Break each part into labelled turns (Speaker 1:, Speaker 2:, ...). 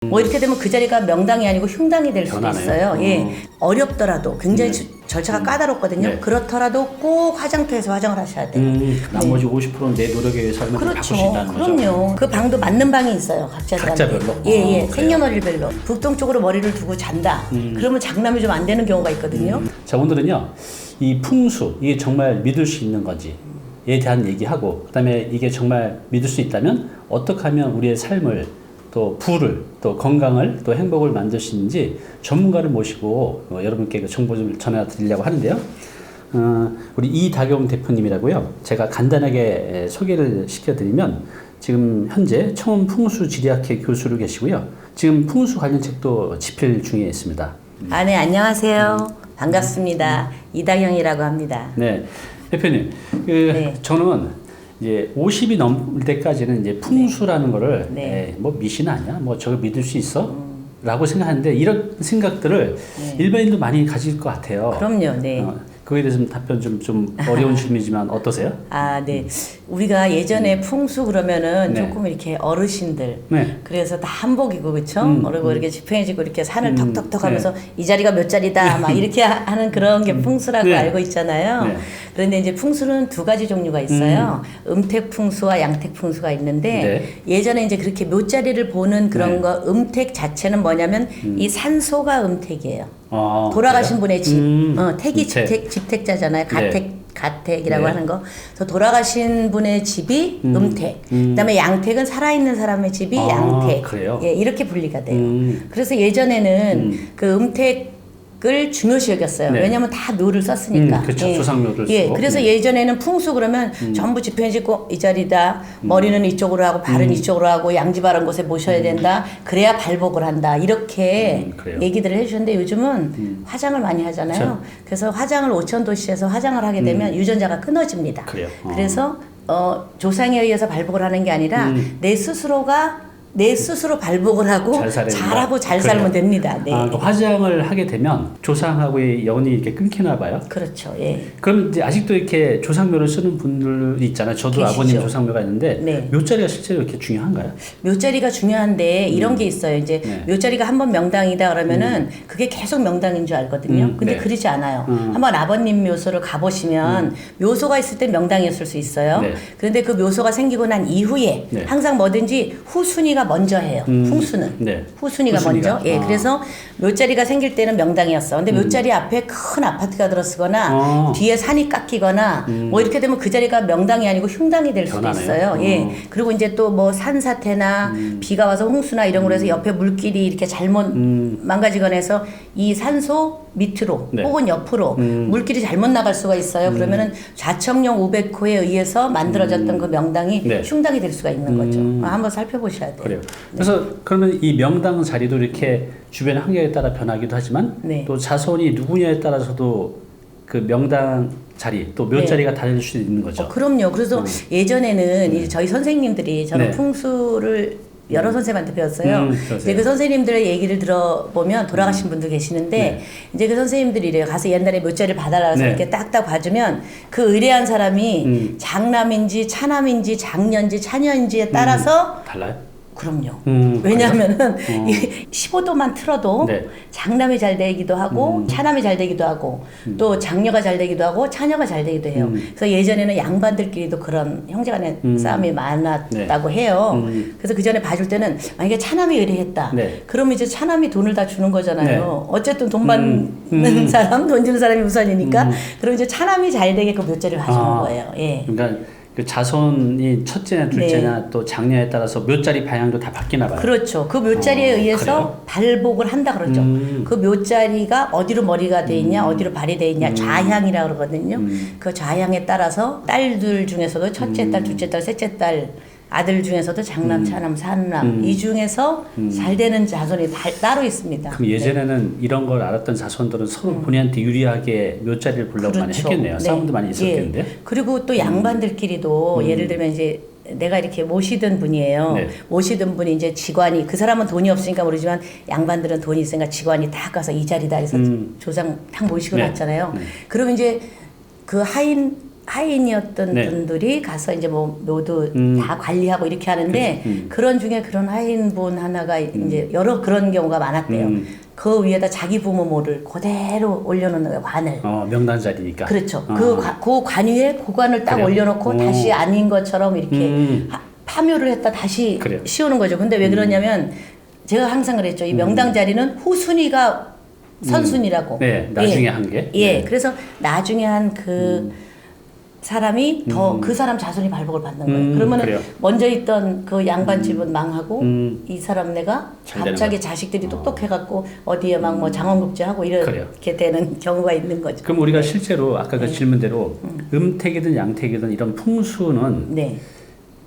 Speaker 1: 뭐 이렇게 되면 그 자리가 명당이 아니고 흉당이 될 수도
Speaker 2: 변하네요.
Speaker 1: 있어요. 예. 어렵더라도 굉장히 절차가 까다롭거든요.
Speaker 2: 네.
Speaker 1: 그렇더라도 꼭 화장터에서 화장을 하셔야 돼요.
Speaker 2: 나머지 50%는 내 노력에 의해서 얼마든지 바꿀 수 있다는 거죠.
Speaker 1: 그럼요. 그 방도 맞는 방이 있어요. 각자들한테.
Speaker 2: 각자별로?
Speaker 1: 예.
Speaker 2: 그래요?
Speaker 1: 생년월일별로. 북동쪽으로 머리를 두고 잔다. 그러면 장남이 좀 안 되는 경우가 있거든요.
Speaker 2: 자, 오늘은요, 이 풍수, 이게 정말 믿을 수 있는 건지에 대한 얘기하고, 그 다음에 이게 정말 믿을 수 있다면 어떻게 하면 우리의 삶을 또 부를, 또 건강을, 또 행복을 만들 수 있는지 전문가를 모시고 여러분께 그 정보 좀 전해드리려고 하는데요. 우리 이다경 대표님이라고요. 제가 간단하게 소개를 시켜드리면 지금 현재 청원풍수지리학회 교수로 계시고요. 지금 풍수 관련 책도 집필 중에 있습니다.
Speaker 1: 네, 안녕하세요. 반갑습니다. 이다경이라고 합니다.
Speaker 2: 네, 대표님,
Speaker 1: 네.
Speaker 2: 저는 이제 50이 넘을 때까지는 이제 풍수라는 거를
Speaker 1: 네.
Speaker 2: 뭐 미신 아니야? 뭐 저거 믿을 수 있어? 라고 생각하는데 이런 생각들을
Speaker 1: 네.
Speaker 2: 일반인도 많이 가질 것 같아요.
Speaker 1: 그럼요. 네.
Speaker 2: 그거에 대해서 답변 좀 어려운 질문이지만 어떠세요?
Speaker 1: 네. 우리가 예전에 풍수 그러면은
Speaker 2: 네.
Speaker 1: 조금 이렇게 어르신들.
Speaker 2: 네.
Speaker 1: 그래서 다 한복이고, 그쵸? 그리고 이렇게 지팽해지고 이렇게 산을 턱턱턱 하면서
Speaker 2: 네.
Speaker 1: 이 자리가 몇 자리다 막 이렇게 하는 그런 게 풍수라고
Speaker 2: 네.
Speaker 1: 알고 있잖아요.
Speaker 2: 네.
Speaker 1: 그런데 이제 풍수는 두 가지 종류가 있어요. 음택풍수와 양택풍수가 있는데 예전에 이제 그렇게 묘자리를 보는 그런
Speaker 2: 네.
Speaker 1: 거 음택 자체는 뭐냐면 이 산소가 음택이에요. 돌아가신
Speaker 2: 그래요?
Speaker 1: 분의 집, 택이
Speaker 2: 음택.
Speaker 1: 집택자잖아요. 가택이라고
Speaker 2: 네.
Speaker 1: 하는 거. 그래서 돌아가신 분의 집이 음택. 그다음에 양택은 살아있는 사람의 집이 양택.
Speaker 2: 그래요?
Speaker 1: 예, 이렇게 분리가 돼요. 그래서 예전에는 그 음택을 중요시 여겼어요.
Speaker 2: 네.
Speaker 1: 왜냐하면 다 묘를 썼으니까.
Speaker 2: 그렇죠. 조상묘를
Speaker 1: 예,
Speaker 2: 쓰고.
Speaker 1: 그래서
Speaker 2: 네.
Speaker 1: 예전에는 풍수 그러면 전부 지평해지고 이 자리다. 머리는 이쪽으로 하고 발은 이쪽으로 하고 양지 바른 곳에 모셔야 된다. 그래야 발복을 한다. 이렇게
Speaker 2: 그래요?
Speaker 1: 얘기들을 해주셨는데 요즘은 화장을 많이 하잖아요.
Speaker 2: 그렇죠.
Speaker 1: 그래서 화장을 5천 도시에서 화장을 하게 되면 유전자가 끊어집니다.
Speaker 2: 그래요?
Speaker 1: 그래서 조상에 의해서 발복을 하는 게 아니라 내 스스로 발복을 하고
Speaker 2: 잘 살아야 된다.
Speaker 1: 잘하고 잘
Speaker 2: 그래요?
Speaker 1: 살면 됩니다. 네.
Speaker 2: 그 화장을 하게 되면 조상하고의 연이 이렇게 끊기나 봐요.
Speaker 1: 그렇죠. 예.
Speaker 2: 그럼 이제 아직도 이렇게 조상묘를 쓰는 분들이 있잖아요. 저도
Speaker 1: 계시죠.
Speaker 2: 아버님 조상묘가 있는데
Speaker 1: 네.
Speaker 2: 묘자리가 실제로 이렇게 중요한가요?
Speaker 1: 묘자리가 중요한데 이런 게 있어요. 이제
Speaker 2: 네.
Speaker 1: 묘자리가 한번 명당이다 그러면은 그게 계속 명당인 줄 알거든요. 근데
Speaker 2: 네.
Speaker 1: 그러지 않아요. 한번 아버님 묘소를 가보시면 묘소가 있을 때 명당이었을 수 있어요.
Speaker 2: 네.
Speaker 1: 그런데 그 묘소가 생기고 난 이후에
Speaker 2: 네.
Speaker 1: 항상 뭐든지 후순위가 먼저 해요. 풍수는.
Speaker 2: 네.
Speaker 1: 후순위가
Speaker 2: 후순위가.
Speaker 1: 먼저. 예, 그래서 묘자리가 생길 때는 명당이었어. 근데 묘자리 앞에 큰 아파트가 들어서거나 뒤에 산이 깎이거나 뭐 이렇게 되면 그 자리가 명당이 아니고 흉당이 될 수도
Speaker 2: 변하네요.
Speaker 1: 있어요. 예. 그리고 이제 또 뭐 산사태나 비가 와서 홍수나 이런 거로 해서 옆에 물길이 이렇게 잘못 망가지거나 해서 이 산소 밑으로
Speaker 2: 네.
Speaker 1: 혹은 옆으로 물길이 잘못 나갈 수가 있어요. 그러면은 좌청령 우백호에 의해서 만들어졌던 그 명당이
Speaker 2: 네.
Speaker 1: 흉당이 될 수가 있는 거죠. 한번 살펴보셔야 돼요.
Speaker 2: 그래요. 그래서 그러면 이 명당 자리도 이렇게 주변의 환경에 따라 변하기도 하지만
Speaker 1: 네.
Speaker 2: 또 자손이 누구냐에 따라서도 그 명당 자리 또 묘자리가 달릴 수도 있는 거죠.
Speaker 1: 그럼요. 그래서 예전에는 이제 저희 선생님들이 저는
Speaker 2: 네.
Speaker 1: 풍수를 여러 선생님한테 배웠어요. 이제 그 선생님들의 얘기를 들어보면 돌아가신 분도 계시는데
Speaker 2: 네.
Speaker 1: 이제 그 선생님들이 이래요. 가서 옛날에 묘자리를 봐달라 해서
Speaker 2: 네.
Speaker 1: 이렇게 딱딱 봐주면 그 의뢰한 사람이 장남인지 차남인지 장년지 차년지에 따라서
Speaker 2: 달라요?
Speaker 1: 그럼요. 왜냐하면은 이 15도만 틀어도
Speaker 2: 네.
Speaker 1: 장남이 잘 되기도 하고 차남이 잘 되기도 하고 또 장녀가 잘 되기도 하고 차녀가 잘 되기도 해요. 그래서 예전에는 양반들끼리도 그런 형제간의 싸움이 많았다고 해요. 그래서 그 전에 봐줄 때는 만약에 차남이 의뢰했다.
Speaker 2: 네.
Speaker 1: 그러면 이제 차남이 돈을 다 주는 거잖아요.
Speaker 2: 네.
Speaker 1: 어쨌든 돈 받는 사람, 돈 주는 사람이 우선이니까. 그럼 이제 차남이 잘 되게 그 묘자리를 봐주는 거예요. 예.
Speaker 2: 그러니까 그 자손이 첫째냐 둘째냐 또 장녀에 따라서 묘자리 방향도 다 바뀌나 봐요.
Speaker 1: 그렇죠. 그 묘자리에 의해서
Speaker 2: 그래요?
Speaker 1: 발복을 한다 그러죠. 그 묘자리가 어디로 머리가 돼 있냐, 어디로 발이 돼 있냐, 좌향이라 그러거든요. 그 좌향에 따라서 딸들 중에서도 첫째 딸, 둘째 딸, 셋째 딸, 아들 중에서도 장남, 차남, 사남 이 중에서 잘 되는 자손이 따로 있습니다.
Speaker 2: 그럼 예전에는 이런 걸 알았던 자손들은 서로 본인한테 유리하게 묘자리를 보려고 많이 했겠네요. 싸움도 많이 있었겠는데.
Speaker 1: 예. 그리고 또 양반들끼리도 예를 들면 이제 내가 이렇게 모시던 분이에요.
Speaker 2: 네.
Speaker 1: 모시던 분이 이제 직관이 그 사람은 돈이 없으니까 모르지만 양반들은 돈이 있으니까 직관이 딱 가서 이 자리다 해서 조상 딱 모시고
Speaker 2: 네.
Speaker 1: 갔잖아요.
Speaker 2: 네.
Speaker 1: 그러면 이제 그 하인 하인이었던
Speaker 2: 네.
Speaker 1: 분들이 가서 이제 뭐 묘도 다 관리하고 이렇게 하는데 그런 중에 그런 하인분 하나가 이제 여러 그런 경우가 많았대요. 그 위에다 자기 부모 모를 그대로 올려놓는 거예요, 관을.
Speaker 2: 명당 자리니까.
Speaker 1: 그렇죠. 그 관 위에 고관을 딱
Speaker 2: 그래요?
Speaker 1: 올려놓고 다시 아닌 것처럼 이렇게 파묘를 했다 다시
Speaker 2: 그래요.
Speaker 1: 씌우는 거죠. 근데 왜 그러냐면 제가 항상 그랬죠. 이 명당 자리는 후순위가 선순위라고.
Speaker 2: 네, 나중에 한 게.
Speaker 1: 예,
Speaker 2: 네.
Speaker 1: 그래서 나중에 한 그 사람이 더 그 사람 자손이 발복을 받는 거예요. 그러면은
Speaker 2: 그래요.
Speaker 1: 먼저 있던 그 양반 집은 망하고 이 사람 내가
Speaker 2: 잘 되는
Speaker 1: 갑자기
Speaker 2: 거야.
Speaker 1: 자식들이 똑똑해갖고 어디에 막 뭐 장원급제하고 이렇게 되는 경우가 있는 거죠.
Speaker 2: 그럼 우리가 실제로 아까 그 질문대로 음택이든 양택이든 이런 풍수는
Speaker 1: 네.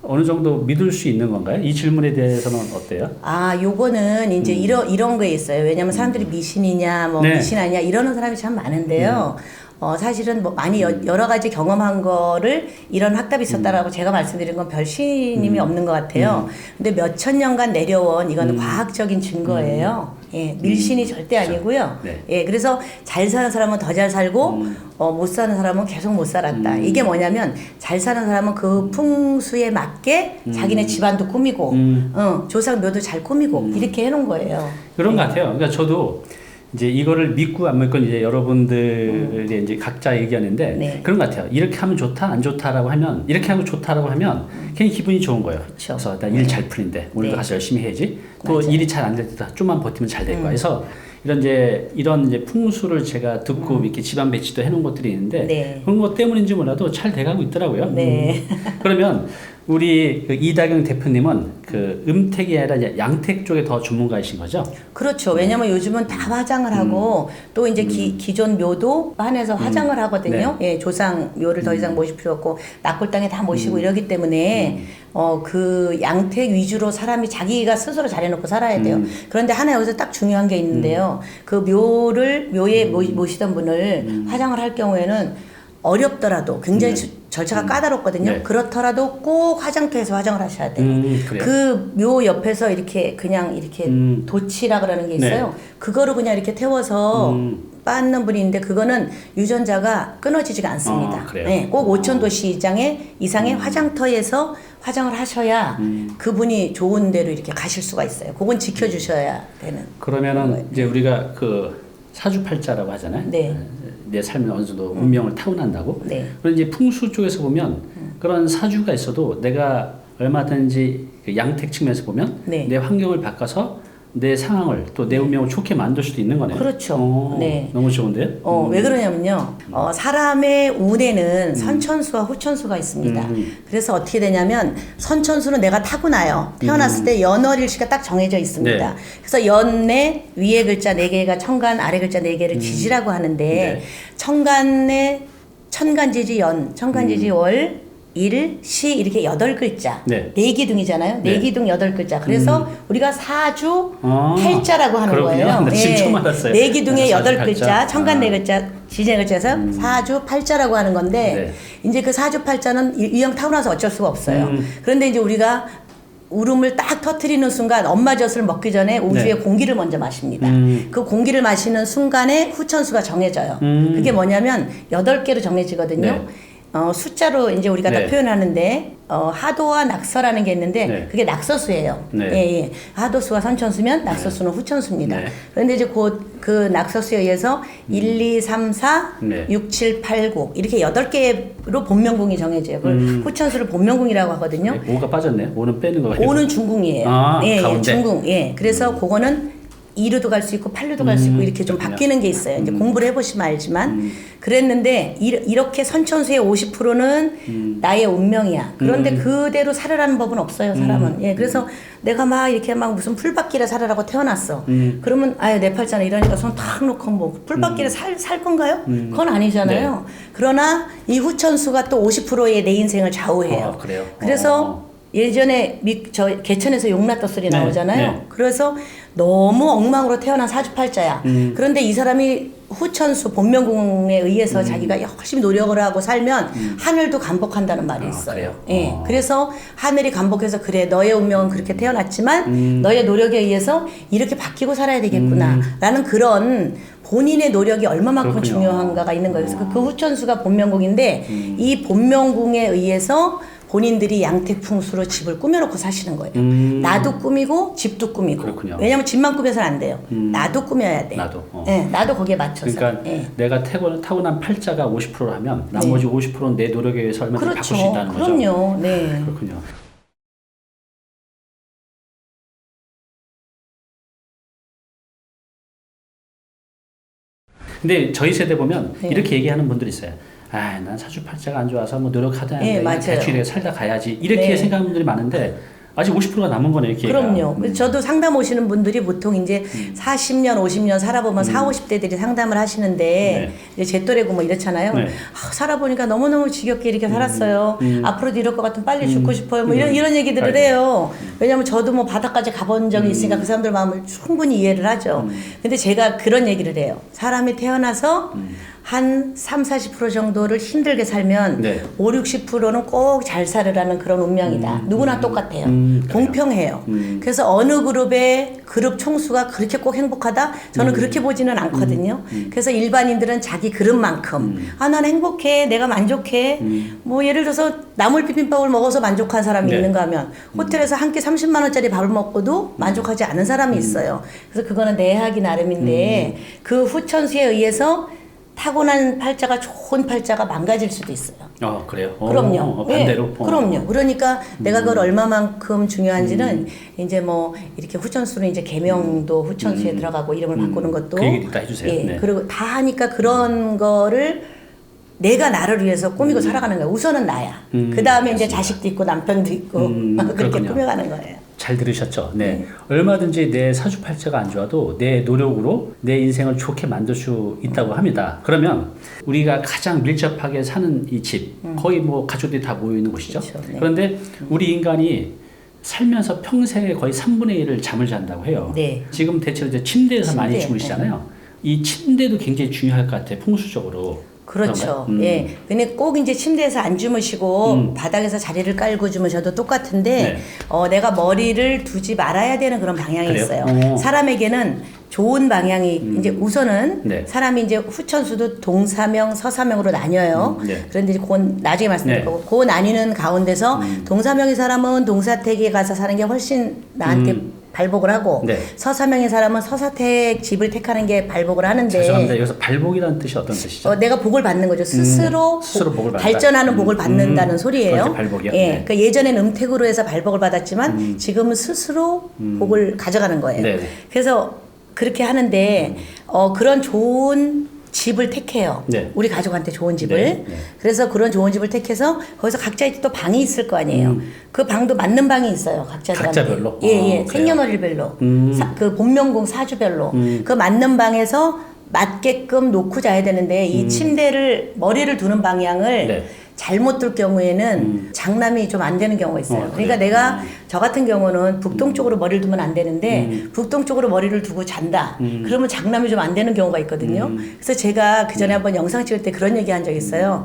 Speaker 2: 어느 정도 믿을 수 있는 건가요? 이 질문에 대해서는 어때요?
Speaker 1: 아, 요거는 이제 이런 거에 있어요. 왜냐면 사람들이 미신이냐, 뭐
Speaker 2: 네.
Speaker 1: 미신 아니냐 이러는 사람이 참 많은데요. 사실은 뭐 많이 여러 가지 경험한 거를 이런 확답이 있었다라고 제가 말씀드린 건 별 신임이 없는 것 같아요. 근데 몇천 년간 내려온 이거는 과학적인 증거예요. 예, 밀신이 절대 아니고요.
Speaker 2: 네.
Speaker 1: 예, 그래서 잘 사는 사람은 더 잘 살고 못 사는 사람은 계속 못 살았다. 이게 뭐냐면 잘 사는 사람은 그 풍수에 맞게 자기네 집안도 꾸미고 조상 묘도 잘 꾸미고 이렇게 해놓은 거예요.
Speaker 2: 그런 것 같아요. 그러니까 저도 이제 이거를 믿고 안 믿고 이제 여러분들의 이제 각자 의견인데
Speaker 1: 네.
Speaker 2: 그런 것 같아요. 이렇게 하면 좋다, 안 좋다라고 하면 이렇게 하고 좋다라고 하면 괜히 기분이 좋은 거예요.
Speaker 1: 그쵸.
Speaker 2: 그래서 나 일 잘 풀린대. 오늘도
Speaker 1: 네.
Speaker 2: 가서 열심히 해야지. 또
Speaker 1: 맞아요.
Speaker 2: 일이 잘 안 될 때다. 좀만 버티면 잘 될 거야. 그래서 이런 이제 풍수를 제가 듣고 이렇게 집안 배치도 해놓은 것들이 있는데
Speaker 1: 네.
Speaker 2: 그런 것 때문인지 몰라도 잘 돼가고 있더라고요.
Speaker 1: 네.
Speaker 2: 그러면 우리 그 이다경 대표님은 그 음택이 아니라 이제 양택 쪽에 더 전문가이신 거죠?
Speaker 1: 그렇죠. 왜냐면 요즘은 다 화장을 하고 또 이제 기존 묘도 한해서 화장을 하거든요. 예, 조상 묘를 더 이상 모실 필요 없고 낙골 땅에 다 모시고 이러기 때문에 그 양택 위주로 사람이 자기가 스스로 잘해놓고 살아야 돼요. 그런데 하나 여기서 딱 중요한 게 있는데요. 그 묘에 모시던 분을 화장을 할 경우에는 어렵더라도 굉장히 절차가 까다롭거든요.
Speaker 2: 네.
Speaker 1: 그렇더라도 꼭 화장터에서 화장을 하셔야 돼요.
Speaker 2: 그래요.
Speaker 1: 그 묘 옆에서 이렇게 그냥 이렇게 도치라 그러는 게 있어요.
Speaker 2: 네.
Speaker 1: 그거를 그냥 이렇게 태워서 빻는 분이 있는데 그거는 유전자가 끊어지지가 않습니다.
Speaker 2: 그래요?
Speaker 1: 네, 꼭 5,000도씨 이상의 화장터에서 화장을 하셔야 그분이 좋은 데로 이렇게 가실 수가 있어요. 그건 지켜주셔야 되는.
Speaker 2: 그러면은 이제 우리가 그 사주팔자라고 하잖아요.
Speaker 1: 네.
Speaker 2: 내 삶에 어느 정도 운명을 타고난다고.
Speaker 1: 네.
Speaker 2: 그런 이제 풍수 쪽에서 보면 그런 사주가 있어도 내가 얼마든지 그 양택 측면에서 보면
Speaker 1: 네.
Speaker 2: 내 환경을 바꿔서 내 상황을 또 내 운명을 좋게 만들 수도 있는 거네요.
Speaker 1: 그렇죠. 네.
Speaker 2: 너무 좋은데요?
Speaker 1: 왜 그러냐면요. 사람의 운에는 선천수와 후천수가 있습니다. 그래서 어떻게 되냐면 선천수는 내가 타고나요. 태어났을 때 연월일시가 딱 정해져 있습니다.
Speaker 2: 네.
Speaker 1: 그래서 연내 위에 글자 4개가 천간, 아래 글자 4개를 지지라고 하는데
Speaker 2: 네.
Speaker 1: 천간에 천간지지 연, 천간지지 월, 일, 시 이렇게 8글자.
Speaker 2: 네.
Speaker 1: 내기둥이잖아요.
Speaker 2: 네.
Speaker 1: 내기둥 8글자. 그래서 우리가 사주
Speaker 2: 아,
Speaker 1: 팔자라고 하는
Speaker 2: 그렇군요.
Speaker 1: 거예요.
Speaker 2: 나 지금 처음 알았어요.
Speaker 1: 내기둥의
Speaker 2: 사주
Speaker 1: 8글자,
Speaker 2: 팔자.
Speaker 1: 천간 4글자, 지지 4글자에서 사주 팔자라고 하는 건데 이제 그 사주 팔자는 이형 타고나서 어쩔 수가 없어요. 그런데 이제 우리가 울음을 딱 터트리는 순간 엄마 젖을 먹기 전에 우주의
Speaker 2: 네.
Speaker 1: 공기를 먼저 마십니다. 그 공기를 마시는 순간에 후천수가 정해져요. 그게 뭐냐면 8개로 정해지거든요.
Speaker 2: 네.
Speaker 1: 숫자로 이제 우리가
Speaker 2: 네.
Speaker 1: 다 표현하는데 하도와 낙서라는 게 있는데
Speaker 2: 네.
Speaker 1: 그게 낙서수예요.
Speaker 2: 네.
Speaker 1: 예, 예. 하도수가 선천수면 낙서수는 후천수입니다.
Speaker 2: 네.
Speaker 1: 그런데 이제 그 낙서수에 의해서 1, 2, 3, 4,
Speaker 2: 네.
Speaker 1: 6, 7, 8, 9 이렇게 8개로 본명궁이 정해져요. 그걸 후천수를 본명궁이라고 하거든요.
Speaker 2: 네, 5가 빠졌네. 5는 빼는 거 같아요.
Speaker 1: 5는 중궁이에요.
Speaker 2: 아,
Speaker 1: 예, 예,
Speaker 2: 가운데.
Speaker 1: 중궁. 예. 그래서 그거는 2루도 갈 수 있고 8루도 갈 수 있고 이렇게 좀
Speaker 2: 그렇군요.
Speaker 1: 바뀌는 게 있어요. 이제 공부를 해보시면 알지만 그랬는데 이렇게 선천수의 50%는 나의 운명이야. 그런데 그대로 살아라는 법은 없어요, 사람은. 예, 그래서 내가 막 이렇게 막 무슨 풀밭길에 살아라고 태어났어. 그러면 아예 내 팔자는 이러니까 손 탁 놓고 뭐 풀밭길에 살 건가요? 그건 아니잖아요. 그러나 이 후천수가 또 50%의 내 인생을 좌우해요.
Speaker 2: 그래요?
Speaker 1: 그래서 예전에 저 개천에서 용났다 소리
Speaker 2: 네,
Speaker 1: 나오잖아요.
Speaker 2: 네.
Speaker 1: 그래서 너무 엉망으로 태어난 사주팔자야. 그런데 이 사람이 후천수 본명궁에 의해서 자기가 열심히 노력을 하고 살면 하늘도 감복한다는 말이 있어요.
Speaker 2: 그래요?
Speaker 1: 예. 그래서 하늘이 감복해서 그래 너의 운명은 그렇게 태어났지만 너의 노력에 의해서 이렇게 바뀌고 살아야 되겠구나 라는 그런 본인의 노력이 얼마만큼
Speaker 2: 그렇군요.
Speaker 1: 중요한가가 있는 거예요. 그래서 그 후천수가 본명궁인데 이 본명궁에 의해서 본인들이 양택풍수로 집을 꾸며놓고 사시는 거예요. 나도 꾸미고 집도 꾸미고.
Speaker 2: 그렇군요.
Speaker 1: 왜냐면 집만 꾸며서는 안 돼요. 나도 꾸며야 돼.
Speaker 2: 나도.
Speaker 1: 네, 나도 거기에 맞춰서.
Speaker 2: 그러니까
Speaker 1: 네.
Speaker 2: 내가 타고난 팔자가 50%라면 나머지 50%는 내 노력에 의해서 얼마든지
Speaker 1: 그렇죠.
Speaker 2: 바꿀 수 있다는 거죠.
Speaker 1: 그럼요. 네.
Speaker 2: 그렇군요. 근데 저희 세대 보면
Speaker 1: 네.
Speaker 2: 이렇게 얘기하는 분들이 있어요. 아, 난 사주팔자가 안 좋아서 뭐 노력하다
Speaker 1: 네, 맞아요.
Speaker 2: 대충 이렇게 살다 가야지. 이렇게
Speaker 1: 네.
Speaker 2: 생각하는 분들이 많은데 아직 50%가 남은 거네요, 이렇게.
Speaker 1: 그럼요. 그래서 저도 상담 오시는 분들이 보통 이제 40년, 50년 살아보면 40, 50대들이 상담을 하시는데 이제 제 또래고 뭐 이렇잖아요.
Speaker 2: 네.
Speaker 1: 아, 살아보니까 너무너무 지겹게 이렇게 살았어요. 앞으로도 이럴 것 같으면 빨리 죽고 싶어요. 뭐 이런 얘기들을
Speaker 2: 아이고.
Speaker 1: 해요. 왜냐면 저도 뭐 바닥까지 가본 적이 있으니까 그 사람들 마음을 충분히 이해를 하죠. 근데 제가 그런 얘기를 해요. 사람이 태어나서 한 30, 40% 정도를 힘들게 살면
Speaker 2: 네.
Speaker 1: 50, 60%는 꼭 잘 살으라는 그런 운명이다. 누구나 똑같아요. 공평해요. 그래서 어느 그룹의 그룹 총수가 그렇게 꼭 행복하다? 저는 그렇게 보지는 않거든요. 그래서 일반인들은 자기 그릇만큼 아, 난 행복해. 내가 만족해. 뭐 예를 들어서 나물 비빔밥을 먹어서 만족한 사람이
Speaker 2: 네.
Speaker 1: 있는가 하면 호텔에서 한 끼 30만 원짜리 밥을 먹고도 만족하지 않은 사람이 있어요. 그래서 그거는 내하기 나름인데 그 후천수에 의해서 타고난 팔자가 좋은 팔자가 망가질 수도 있어요.
Speaker 2: 그래요?
Speaker 1: 그럼요.
Speaker 2: 반대로?
Speaker 1: 네, 그럼요. 그러니까 내가 그걸 얼마만큼 중요한지는 이제 뭐 이렇게 후천수로 이제 계명도 후천수에 들어가고 이름을 바꾸는 것도
Speaker 2: 그 얘기 다 해주세요.
Speaker 1: 예,
Speaker 2: 네.
Speaker 1: 그리고 다 하니까 그런 거를 내가 나를 위해서 꾸미고 살아가는 거예요. 우선은 나야. 그 다음에 이제 자식도 있고 남편도 있고 그렇게
Speaker 2: 그렇군요.
Speaker 1: 꾸며가는 거예요.
Speaker 2: 잘 들으셨죠? 네. 얼마든지 내 사주팔자가 안 좋아도 내 노력으로 내 인생을 좋게 만들 수 있다고 합니다. 그러면 우리가 가장 밀접하게 사는 이 집, 거의 뭐 가족들이 다 모여 있는 곳이죠.
Speaker 1: 그렇죠. 네.
Speaker 2: 그런데 우리 인간이 살면서 평생에 거의 3분의 1을 잠을 잔다고 해요.
Speaker 1: 네.
Speaker 2: 지금 대체로 이제 침대에서 많이
Speaker 1: 침대,
Speaker 2: 주무시잖아요. 이 침대도 굉장히 중요할 것 같아요. 풍수적으로.
Speaker 1: 그렇죠.
Speaker 2: 그런가요?
Speaker 1: 예. 근데 꼭 이제 침대에서 안 주무시고 바닥에서 자리를 깔고 주무셔도 똑같은데
Speaker 2: 네.
Speaker 1: 내가 머리를 두지 말아야 되는 그런 방향이
Speaker 2: 그래요?
Speaker 1: 있어요. 사람에게는 좋은 방향이 이제 우선은
Speaker 2: 네.
Speaker 1: 사람이 이제 후천수도 동사명, 서사명으로 나뉘어요.
Speaker 2: 네.
Speaker 1: 그런데 이제 그건 나중에 말씀드릴
Speaker 2: 네.
Speaker 1: 거고 그 나뉘는 가운데서 동사명의 사람은 동사택에 가서 사는 게 훨씬 나한테 발복을 하고
Speaker 2: 네.
Speaker 1: 서사명의 사람은 서사택 집을 택하는 게 발복을 하는데
Speaker 2: 죄송합니다. 여기서 발복이라는 뜻이 어떤 뜻이죠?
Speaker 1: 내가 복을 받는 거죠. 스스로,
Speaker 2: 스스로 복을 받는다.
Speaker 1: 발전하는 복을 받는다는 소리예요.
Speaker 2: 그렇게 발복이요?
Speaker 1: 예,
Speaker 2: 네.
Speaker 1: 그러니까 예전엔 음택으로 해서 발복을 받았지만 지금은 스스로 복을 가져가는 거예요.
Speaker 2: 네.
Speaker 1: 그래서 그렇게 하는데 그런 좋은 집을 택해요.
Speaker 2: 네.
Speaker 1: 우리 가족한테 좋은 집을.
Speaker 2: 네. 네.
Speaker 1: 그래서 그런 좋은 집을 택해서 거기서 각자 또 방이 있을 거 아니에요. 그 방도 맞는 방이 있어요. 각자들한테.
Speaker 2: 각자별로?
Speaker 1: 예, 예.
Speaker 2: 그래요?
Speaker 1: 생년월일별로. 그 본명궁 사주별로. 그 맞는 방에서 맞게끔 놓고 자야 되는데 이 침대를 머리를 두는 방향을
Speaker 2: 네.
Speaker 1: 잘못 둘 경우에는 장남이 좀 안 되는 경우가 있어요. 그러니까
Speaker 2: 그래요?
Speaker 1: 내가 저 같은 경우는 북동쪽으로 머리를 두면 안 되는데 북동쪽으로 머리를 두고 잔다. 그러면 장남이 좀 안 되는 경우가 있거든요. 그래서 제가 그 전에 한번 영상 찍을 때 그런 얘기 한 적 있어요.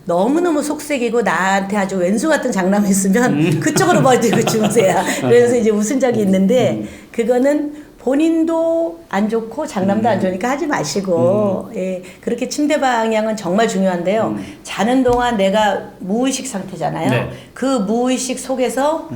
Speaker 1: 너무너무 속색이고 나한테 아주 왼수 같은 장남이 있으면 그쪽으로 머리 들고 주무세요. 그래서 이제 웃은 적이 있는데 그거는 본인도 안 좋고 장남도 안 좋으니까 하지 마시고 예, 그렇게 침대 방향은 정말 중요한데요. 자는 동안 내가 무의식 상태잖아요.
Speaker 2: 네.
Speaker 1: 그 무의식 속에서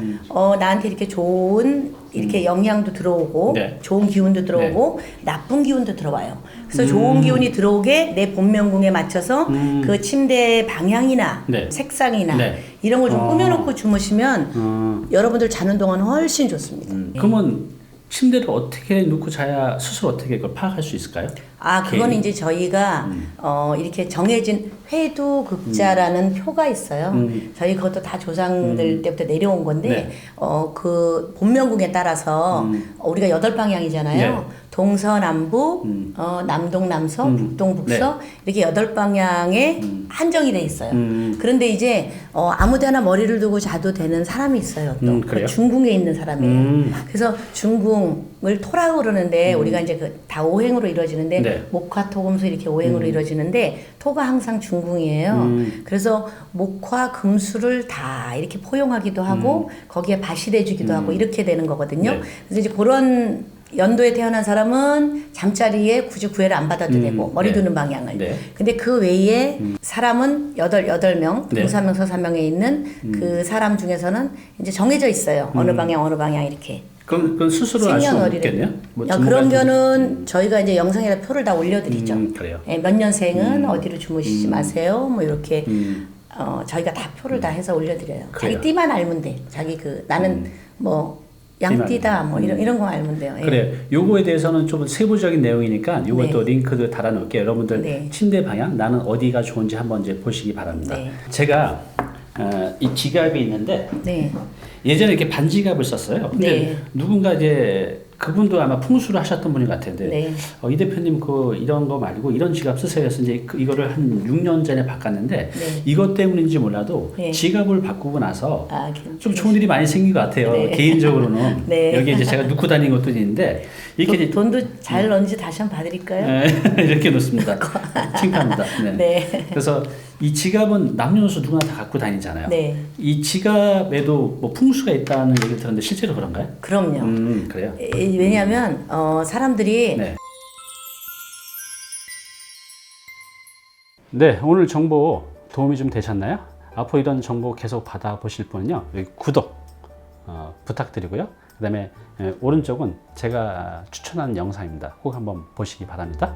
Speaker 1: 나한테 이렇게 좋은 이렇게 영향도 들어오고
Speaker 2: 네.
Speaker 1: 좋은 기운도 들어오고 나쁜 기운도 들어와요. 그래서 좋은 기운이 들어오게 내 본명궁에 맞춰서 그 침대의 방향이나
Speaker 2: 네.
Speaker 1: 색상이나
Speaker 2: 네.
Speaker 1: 이런 걸 좀 꾸며놓고 주무시면 여러분들 자는 동안 훨씬 좋습니다. 예.
Speaker 2: 그러면 침대를 어떻게 놓고 자야 스스로 어떻게 그걸 파악할 수 있을까요?
Speaker 1: 그건 이제 저희가 이렇게 정해진 회두급자라는 표가 있어요. 저희 그것도 다 조상들 때부터 내려온 건데
Speaker 2: 네.
Speaker 1: 그 본명궁에 따라서 우리가 8방향이잖아요.
Speaker 2: 네.
Speaker 1: 동서남북, 남동남서, 북동북서 이렇게 8방향에 한정이 돼 있어요. 그런데 이제 아무데나 머리를 두고 자도 되는 사람이 있어요. 또
Speaker 2: 그래요?
Speaker 1: 중궁에 있는 사람이에요. 그래서 중궁을 토라고 그러는데 우리가 이제 그 다 오행으로 이루어지는데
Speaker 2: 네.
Speaker 1: 목화, 토금수 이렇게 오행으로 이루어지는데 토가 항상 중궁이에요. 그래서 목화, 금수를 다 이렇게 포용하기도 하고 거기에 밭이 돼주기도 하고 이렇게 되는 거거든요.
Speaker 2: 네.
Speaker 1: 그래서 이제 그런 연도에 태어난 사람은 잠자리에 굳이 구애를 안 받아도 되고 머리
Speaker 2: 네.
Speaker 1: 두는 방향을.
Speaker 2: 네.
Speaker 1: 근데 그 외에 사람은 여덟 명
Speaker 2: 네.
Speaker 1: 동사명 서사명에 있는 그 사람 중에서는 이제 정해져 있어요. 어느 방향 이렇게.
Speaker 2: 그럼 스스로 알 수 없겠네요. 뭐
Speaker 1: 그런 거는 저희가 이제 영상에다 표를 다 올려드리죠.
Speaker 2: 그래요.
Speaker 1: 예, 몇 년생은 어디로 주무시지 마세요. 뭐 이렇게 저희가 다 표를 다 해서 올려드려요.
Speaker 2: 그래요.
Speaker 1: 자기 띠만 알면 돼. 자기 나는 뭐 양띠다 뭐 이런 거 알면 돼요. 예.
Speaker 2: 그래. 요거에 대해서는 좀 세부적인 내용이니까 요것도
Speaker 1: 네.
Speaker 2: 링크도 달아놓을게요. 여러분들
Speaker 1: 네.
Speaker 2: 침대 방향 나는 어디가 좋은지 한번 이제 보시기 바랍니다.
Speaker 1: 네.
Speaker 2: 제가 이 지갑이 있는데
Speaker 1: 네.
Speaker 2: 예전에 이렇게 반지갑을 썼어요. 근데
Speaker 1: 네.
Speaker 2: 누군가 이제 그분도 아마 풍수를 하셨던 분인 것 같은데
Speaker 1: 네.
Speaker 2: 이 대표님 이런 거 말고 이런 지갑 쓰세요. 그래서 이제 이거를 한 6년 전에 바꿨는데
Speaker 1: 네.
Speaker 2: 이것 때문인지 몰라도
Speaker 1: 네.
Speaker 2: 지갑을 바꾸고 나서
Speaker 1: 아,
Speaker 2: 좀 좋은 일이 많이 생긴 것 같아요.
Speaker 1: 네.
Speaker 2: 개인적으로는
Speaker 1: 네.
Speaker 2: 여기 이제 제가 넣고 다니는 것도 있는데 이렇게 이제
Speaker 1: 돈도 잘 넣는지 다시 한번 봐드릴까요?
Speaker 2: 네, 이렇게 놓습니다. 칭찬합니다. 네.
Speaker 1: 네.
Speaker 2: 그래서 이 지갑은 남녀노소 누구나 다 갖고 다니잖아요.
Speaker 1: 네.
Speaker 2: 이 지갑에도 뭐 풍수가 있다는 얘기를 들었는데 실제로 그런가요?
Speaker 1: 그럼요.
Speaker 2: 그래요.
Speaker 1: 왜냐하면 사람들이
Speaker 2: 네. 네, 오늘 정보 도움이 좀 되셨나요? 앞으로 이런 정보 계속 받아보실 분은요, 여기 구독 부탁드리고요. 그 다음에 오른쪽은 제가 추천하는 영상입니다. 꼭 한번 보시기 바랍니다.